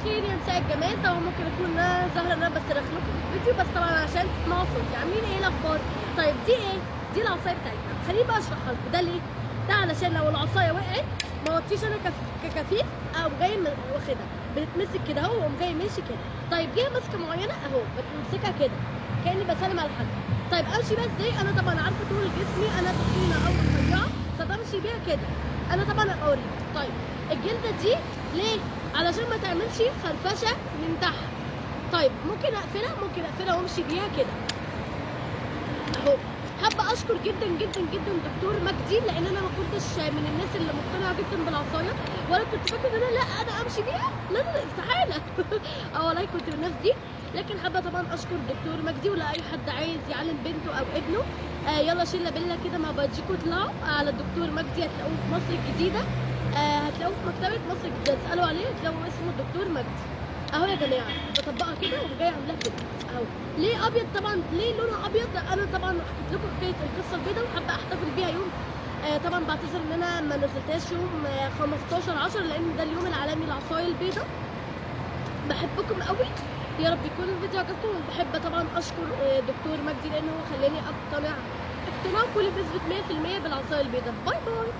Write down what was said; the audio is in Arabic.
الخير يا مساء الجمال. طبعا ممكن اكون انا ظاهره ان انا بصرخ لكم في الفيديو، بس طبعا عشان تسمعوا صوتي. عاملين ايه الاخبار؟ طيب دي ايه؟ دي العصايه بتاعتنا. خليني بقى اشرحها لكم. ده ليه؟ ده علشان لو العصايه وقعت ما وطيش انا ككفيف اقوم جاي واخدها، بتتمسك كده اهو واقوم جاي ماشي كده. طيب ليها ماسكه معينه اهو بتمسكها كده كاني بسلم على حد. طيب امشي بقى ازاي؟ انا طبعا عارفه طول جسمي انا تخينه او رفيعه، فبمشي بيها كده. انا طبعا ابقى اوريك. طيب الجلده دي ليه؟ علشان ما تعملش خرفشه من تحت. طيب ممكن اقفلها وامشي بيها كده اهو. حابه اشكر جدا جدا جدا دكتور مجدي، لان انا ما كنتش من الناس اللي مقتنعه جدا بالعصايه، ولا كنت فاكره ان انا امشي بيها، لا استحاله. والله كنت من الناس دي. لكن حابه طبعا اشكر دكتور مجدي، ولا اي حد عايز يعلم بنته او ابنه يلا شله بيلا كده مع بعضيكوا اطلعوا على الدكتور مجدي، هتلاقوه في مصر الجديده. هتلاقوه في مكتبه مصر الجديده، اسالوا عليه هتلاقوا اسمه الدكتور مجدي اهو. يا جماعه بطبقها كده وجايه عاملاها كده اهو. ليه ابيض؟ طبعا ليه لونها ابيض؟ انا طبعا حكيت لكم حكايه القصه البيضاء وحابه احتفل بيها يوم. طبعا بعتذر ان انا ما نزلتهاش يوم 15/10 لان ده اليوم العالمي للعصايه البيضاء. بحبكم قوي، يا رب يكون الفيديو عجبكم. وبحب طبعا اشكر دكتور مجدي لان هو خلاني اقتنع اقتناع كلي بنسبه 100% بالعصايه البيضاء. باي باي.